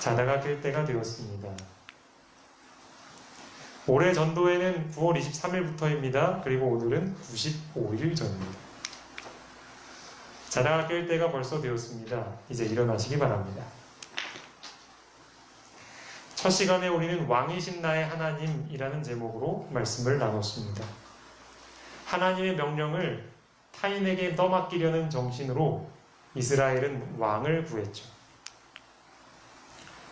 자다가 깰 때가 되었습니다. 올해 전도회는 9월 23일부터입니다. 그리고 오늘은 95일 전입니다. 자다가 깰 때가 벌써 되었습니다. 이제 일어나시기 바랍니다. 첫 시간에 우리는 왕이신 나의 하나님이라는 제목으로 말씀을 나눴습니다. 하나님의 명령을 타인에게 떠맡기려는 정신으로 이스라엘은 왕을 구했죠.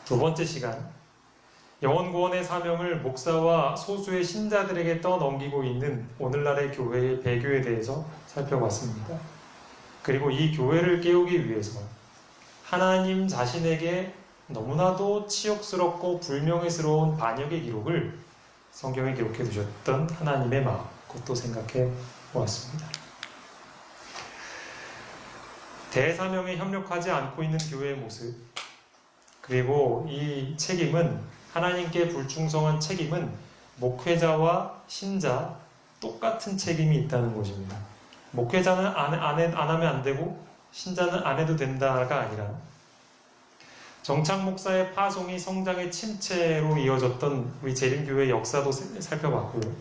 두 번째 시간, 영원구원의 사명을 목사와 소수의 신자들에게 떠넘기고 있는 오늘날의 교회의 배교에 대해서 살펴봤습니다. 그리고 이 교회를 깨우기 위해서 하나님 자신에게 너무나도 치욕스럽고 불명예스러운 반역의 기록을 성경에 기록해 두셨던 하나님의 마음, 그것도 생각해 보았습니다. 대사명에 협력하지 않고 있는 교회의 모습, 그리고 이 책임은, 하나님께 불충성한 책임은 목회자와 신자 똑같은 책임이 있다는 것입니다. 목회자는 안 하면 안 되고 신자는 안 해도 된다가 아니라, 정창 목사의 파송이 성장의 침체로 이어졌던 우리 재림교회 역사도 살펴봤고요.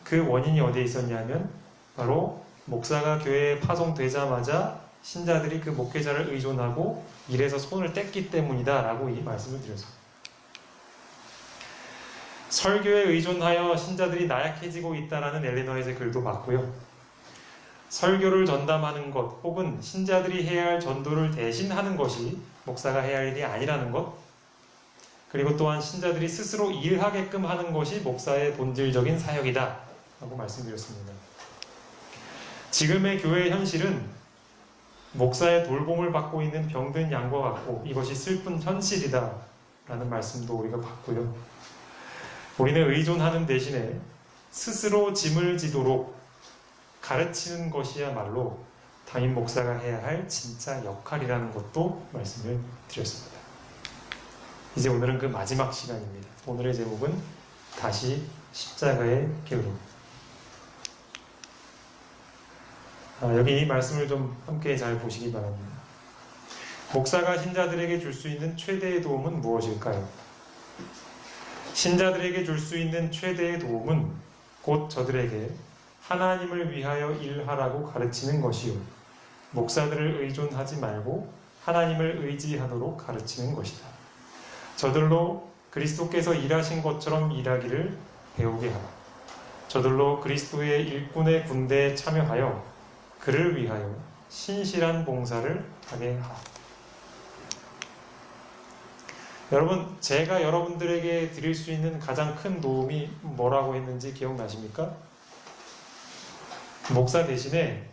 그 원인이 어디에 있었냐면 바로 목사가 교회에 파송되자마자 신자들이 그 목회자를 의존하고 일에서 손을 뗐기 때문이다 라고 이 말씀을 드렸습니다. 설교에 의존하여 신자들이 나약해지고 있다라는 엘리너 홭의 글도 봤고요. 설교를 전담하는 것 혹은 신자들이 해야 할 전도를 대신하는 것이 목사가 해야 할 일이 아니라는 것, 그리고 또한 신자들이 스스로 일하게끔 하는 것이 목사의 본질적인 사역이다 라고 말씀드렸습니다. 지금의 교회의 현실은 목사의 돌봄을 받고 있는 병든 양과 같고 이것이 슬픈 현실이다 라는 말씀도 우리가 봤고요. 우리는 의존하는 대신에 스스로 짐을 지도록 가르치는 것이야말로 담임 목사가 해야 할 진짜 역할이라는 것도 말씀을 드렸습니다. 이제 오늘은 그 마지막 시간입니다. 오늘의 제목은 다시 십자가에 게으름. 여기 이 말씀을 좀 함께 잘 보시기 바랍니다. 목사가 신자들에게 줄 수 있는 최대의 도움은 무엇일까요? 신자들에게 줄 수 있는 최대의 도움은 곧 저들에게 하나님을 위하여 일하라고 가르치는 것이요, 목사들을 의존하지 말고 하나님을 의지하도록 가르치는 것이다. 저들로 그리스도께서 일하신 것처럼 일하기를 배우게 하라. 저들로 그리스도의 일꾼의 군대에 참여하여 그를 위하여 신실한 봉사를 하게 하라. 여러분, 제가 여러분들에게 드릴 수 있는 가장 큰 도움이 뭐라고 했는지 기억나십니까? 목사 대신에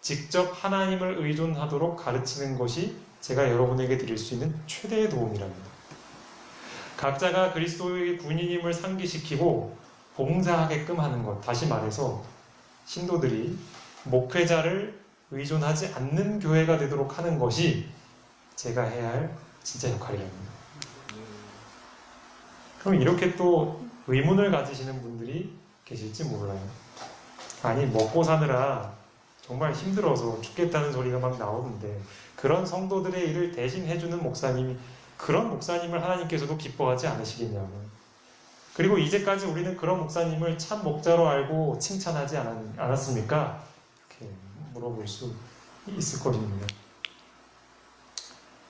직접 하나님을 의존하도록 가르치는 것이 제가 여러분에게 드릴 수 있는 최대의 도움이랍니다. 각자가 그리스도의 군인임을 상기시키고 봉사하게끔 하는 것, 다시 말해서 신도들이 목회자를 의존하지 않는 교회가 되도록 하는 것이 제가 해야 할 진짜 역할이랍니다. 그럼 이렇게 또 의문을 가지시는 분들이 계실지 몰라요. 아니, 먹고 사느라 정말 힘들어서 죽겠다는 소리가 막 나오는데 그런 성도들의 일을 대신 해주는 목사님이, 그런 목사님을 하나님께서도 기뻐하지 않으시겠냐고. 그리고 이제까지 우리는 그런 목사님을 참 목자로 알고 칭찬하지 않았습니까? 이렇게 물어볼 수 있을 것입니다.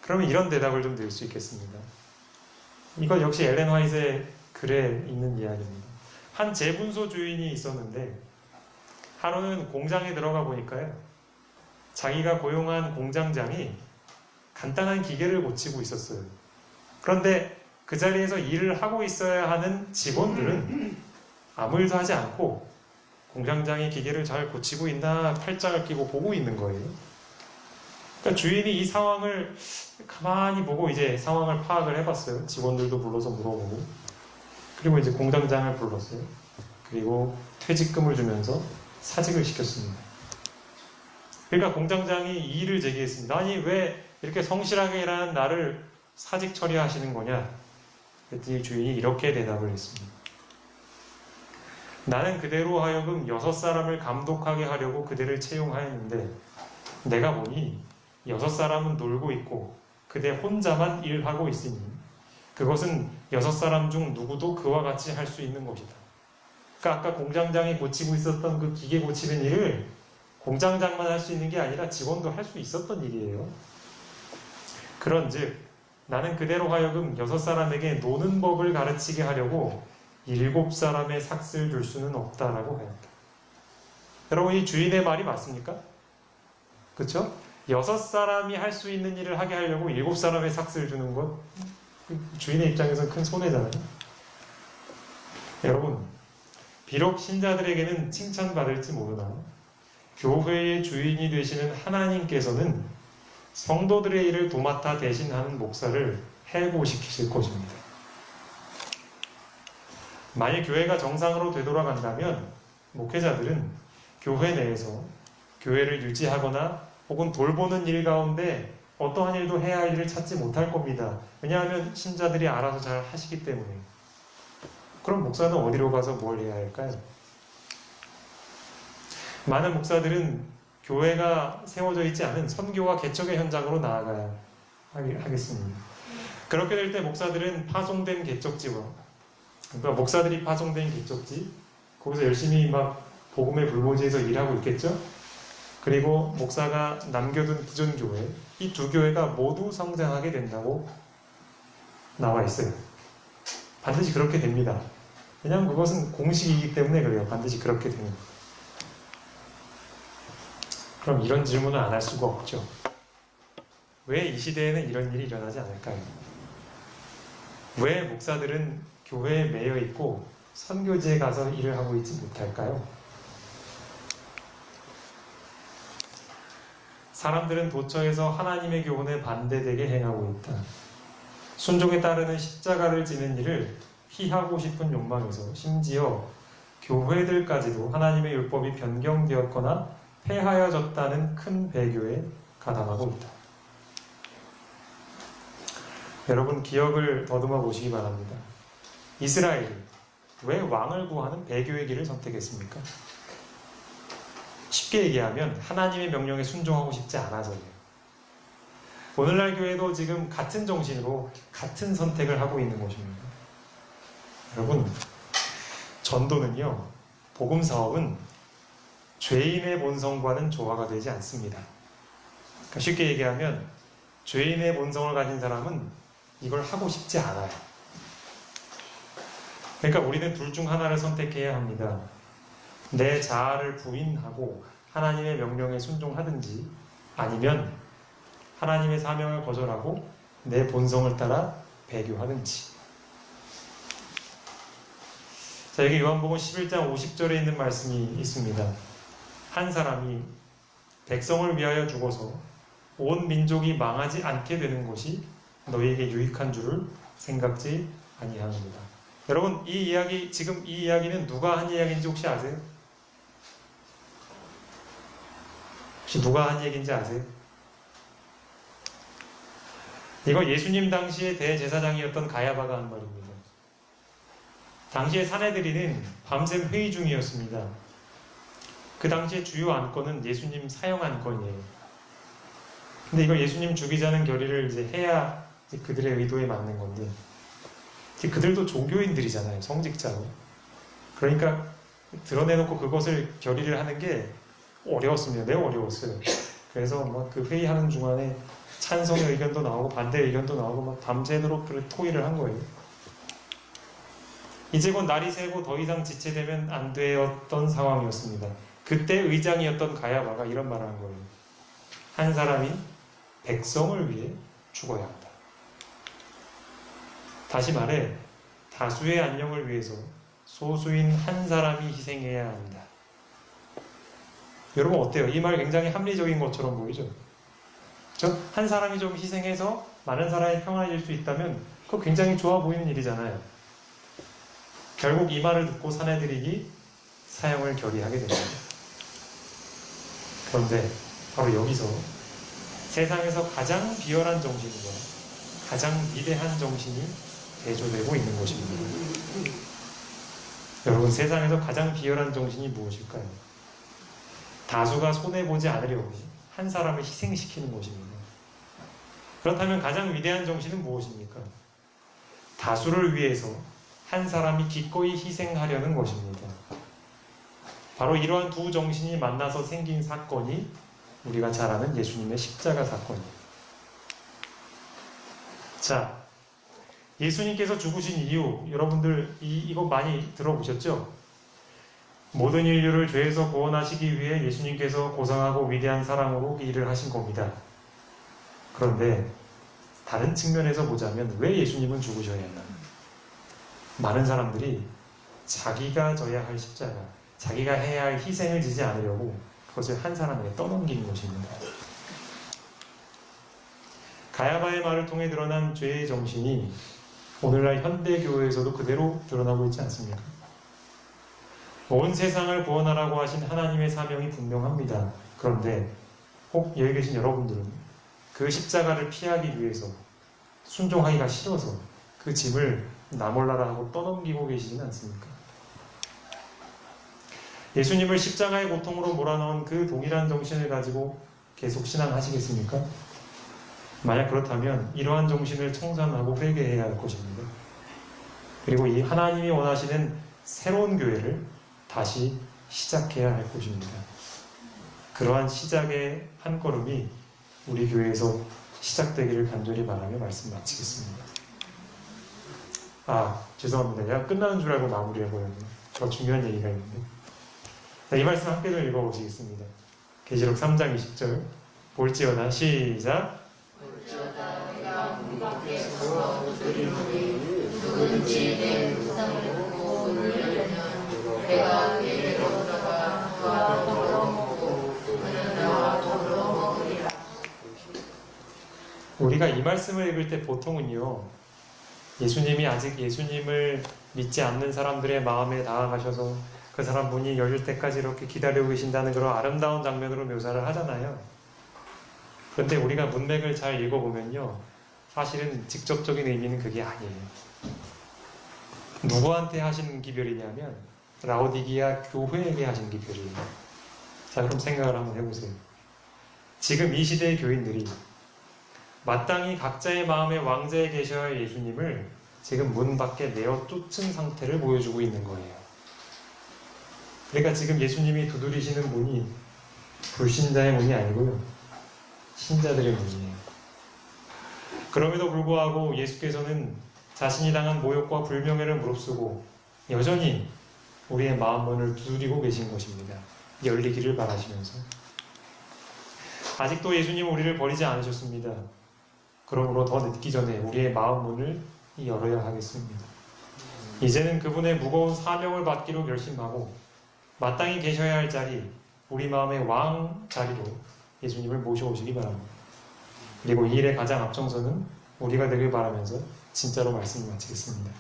그러면 이런 대답을 좀 드릴 수 있겠습니다. 이건 역시 엘렌 화이트의 글에 있는 이야기입니다. 한 제분소 주인이 있었는데 하루는 공장에 들어가 보니까요, 자기가 고용한 공장장이 간단한 기계를 고치고 있었어요. 그런데 그 자리에서 일을 하고 있어야 하는 직원들은 아무 일도 하지 않고 공장장이 기계를 잘 고치고 있나 팔짱을 끼고 보고 있는 거예요. 그러니까 주인이 이 상황을 가만히 보고 이제 상황을 파악을 해봤어요. 직원들도 불러서 물어보고, 그리고 이제 공장장을 불렀어요. 그리고 퇴직금을 주면서 사직을 시켰습니다. 그러니까 공장장이 이의를 제기했습니다. 아니, 왜 이렇게 성실하게 일하는 나를 사직 처리하시는 거냐? 그랬더니 주인이 이렇게 대답을 했습니다. 나는 그대로 하여금 6사람을 감독하게 하려고 그대를 채용하였는데 내가 보니 6사람은 놀고 있고 그대 혼자만 일하고 있으니 그것은 6사람 중 누구도 그와 같이 할 수 있는 것이다. 그러니까 아까 공장장이 고치고 있었던 그 기계 고치는 일을 공장장만 할 수 있는 게 아니라 직원도 할 수 있었던 일이에요. 그런즉 나는 그대로 하여금 6사람에게 노는 법을 가르치게 하려고 7사람의 삭슬 줄 수는 없다라고 하였다. 여러분, 이 주인의 말이 맞습니까? 그렇죠? 6사람이 할 수 있는 일을 하게 하려고 7사람의 삭슬 주는 것, 주인의 입장에서는 큰 손해잖아요. 여러분, 비록 신자들에게는 칭찬받을지 모르나 교회의 주인이 되시는 하나님께서는 성도들의 일을 도맡아 대신하는 목사를 해고시키실 것입니다. 만일 교회가 정상으로 되돌아간다면 목회자들은 교회 내에서 교회를 유지하거나 혹은 돌보는 일 가운데 어떠한 일도 해야 할 일을 찾지 못할 겁니다. 왜냐하면 신자들이 알아서 잘 하시기 때문에. 그럼 목사는 어디로 가서 뭘 해야 할까요? 많은 목사들은 교회가 세워져 있지 않은 선교와 개척의 현장으로 나아가야 하겠습니다. 그렇게 될 때 목사들은 파송된 개척지와, 그러니까 목사들이 파송된 개척지, 거기서 열심히 막 복음의 불모지에서 일하고 있겠죠? 그리고 목사가 남겨둔 기존 교회, 이 두 교회가 모두 성장하게 된다고 나와 있어요. 반드시 그렇게 됩니다. 왜냐하면 그것은 공식이기 때문에 그래요. 반드시 그렇게 됩니다. 그럼 이런 질문을 안 할 수가 없죠. 왜 이 시대에는 이런 일이 일어나지 않을까요? 왜 목사들은 교회에 매여 있고 선교지에 가서 일을 하고 있지 못할까요? 사람들은 도처에서 하나님의 교훈에 반대되게 행하고 있다. 순종에 따르는 십자가를 지는 일을 피하고 싶은 욕망에서 심지어 교회들까지도 하나님의 율법이 변경되었거나 폐하여졌다는 큰 배교에 가담하고 있다. 여러분, 기억을 더듬어 보시기 바랍니다. 이스라엘이 왜 왕을 구하는 배교의 길을 선택했습니까? 쉽게 얘기하면 하나님의 명령에 순종하고 싶지 않아서예요. 오늘날 교회도 지금 같은 정신으로 같은 선택을 하고 있는 것입니다. 여러분, 전도는요, 복음 사업은 죄인의 본성과는 조화가 되지 않습니다. 그러니까 쉽게 얘기하면 죄인의 본성을 가진 사람은 이걸 하고 싶지 않아요. 그러니까 우리는 둘 중 하나를 선택해야 합니다. 내 자아를 부인하고 하나님의 명령에 순종하든지, 아니면 하나님의 사명을 거절하고 내 본성을 따라 배교하든지. 자, 여기 요한복음 11장 50절에 있는 말씀이 있습니다. 한 사람이 백성을 위하여 죽어서 온 민족이 망하지 않게 되는 것이 너희에게 유익한 줄을 생각지 아니하느니라. 여러분, 지금 이 이야기는 누가 한 이야기인지 혹시 아세요? 혹시 누가 한 얘기인지 아세요? 이거 예수님 당시의 대제사장이었던 가야바가 한 말입니다. 당시의 사내들이는 밤샘 회의 중이었습니다. 그 당시의 주요 안건은 예수님 사형 안건이에요. 근데 이걸 예수님 죽이자는 결의를 이제 해야 이제 그들의 의도에 맞는 건데, 그들도 종교인들이잖아요. 성직자로. 그러니까 드러내놓고 그것을 결의를 하는 게 어려웠습니다. 매우 어려웠어요. 그래서 막 그 회의하는 중간에 찬성의 의견도 나오고 반대 의견도 나오고 막 밤새도록 토의를 한 거예요. 이제 곧 날이 새고 더 이상 지체되면 안 되었던 상황이었습니다. 그때 의장이었던 가야바가 이런 말을 한 거예요. 한 사람이 백성을 위해 죽어야 한다. 다시 말해, 다수의 안녕을 위해서 소수인 한 사람이 희생해야 합니다. 여러분 어때요? 이 말 굉장히 합리적인 것처럼 보이죠? 그렇죠? 한 사람이 좀 희생해서 많은 사람이 평안해질 수 있다면 그거 굉장히 좋아 보이는 일이잖아요. 결국 이 말을 듣고 사내들이 사형을 결의하게 됩니다. 그런데 바로 여기서 세상에서 가장 비열한 정신과 가장 위대한 정신이 대조되고 있는 것입니다. 여러분, 세상에서 가장 비열한 정신이 무엇일까요? 다수가 손해보지 않으려고 한 사람을 희생시키는 것입니다. 그렇다면 가장 위대한 정신은 무엇입니까? 다수를 위해서 한 사람이 기꺼이 희생하려는 것입니다. 바로 이러한 두 정신이 만나서 생긴 사건이 우리가 잘 아는 예수님의 십자가 사건이에요. 자, 예수님께서 죽으신 이유, 여러분들 이거 많이 들어보셨죠? 모든 인류를 죄에서 구원하시기 위해 예수님께서 고상하고 위대한 사랑으로 이 일을 하신 겁니다. 그런데 다른 측면에서 보자면 왜 예수님은 죽으셔야 했나? 많은 사람들이 자기가 져야 할 십자가, 자기가 해야 할 희생을 지지 않으려고 그것을 한 사람에게 떠넘기는 것입니다. 가야바의 말을 통해 드러난 죄의 정신이 오늘날 현대교회에서도 그대로 드러나고 있지 않습니까? 온 세상을 구원하라고 하신 하나님의 사명이 분명합니다. 그런데 혹 여기 계신 여러분들은 그 십자가를 피하기 위해서 순종하기가 싫어서 그 짐을 나몰라라 하고 떠넘기고 계시지는 않습니까? 예수님을 십자가의 고통으로 몰아넣은 그 동일한 정신을 가지고 계속 신앙하시겠습니까? 만약 그렇다면 이러한 정신을 청산하고 회개해야 할 것입니다. 그리고 이 하나님이 원하시는 새로운 교회를 다시 시작해야 할 것입니다. 그러한 시작의 한 걸음이 우리 교회에서 시작되기를 간절히 바라며 말씀 마치겠습니다. 죄송합니다. 내가 끝나는 줄 알고 마무리해버렸네요. 더 중요한 얘기가 있는데. 이 말씀 함께 좀 읽어보시겠습니다. 계시록 3장 20절 볼지어다 시작. 볼지어다 내가 문 밖에 서서 두드리노니 누구든지 내 우상을 보고 문을 열면 내가 그에게로 들어가 그와 더불어 먹고 그는 나와 더불어 먹으리라. 우리가 이 말씀을 읽을 때 보통은요, 예수님이 아직 예수님을 믿지 않는 사람들의 마음에 다가가셔서 그 사람 문이 열릴 때까지 이렇게 기다리고 계신다는 그런 아름다운 장면으로 묘사를 하잖아요. 그런데 우리가 문맥을 잘 읽어보면요, 사실은 직접적인 의미는 그게 아니에요. 누구한테 하신 기별이냐면 라오디기아 교회에게 하신 기별이에요. 자, 그럼 생각을 한번 해보세요. 지금 이 시대의 교인들이 마땅히 각자의 마음의 왕자에 계셔야 할 예수님을 지금 문 밖에 내어 쫓은 상태를 보여주고 있는 거예요. 그러니까 지금 예수님이 두드리시는 문이 불신자의 문이 아니고요, 신자들의 문이에요. 그럼에도 불구하고 예수께서는 자신이 당한 모욕과 불명예를 무릅쓰고 여전히 우리의 마음 문을 두드리고 계신 것입니다. 열리기를 바라시면서. 아직도 예수님은 우리를 버리지 않으셨습니다. 그러므로 더 늦기 전에 우리의 마음 문을 열어야 하겠습니다. 이제는 그분의 무거운 사명을 받기로 결심하고 마땅히 계셔야 할 자리, 우리 마음의 왕 자리로 예수님을 모셔오시기 바랍니다. 그리고 이 일의 가장 앞장서는 우리가 되길 바라면서 진짜로 말씀을 마치겠습니다.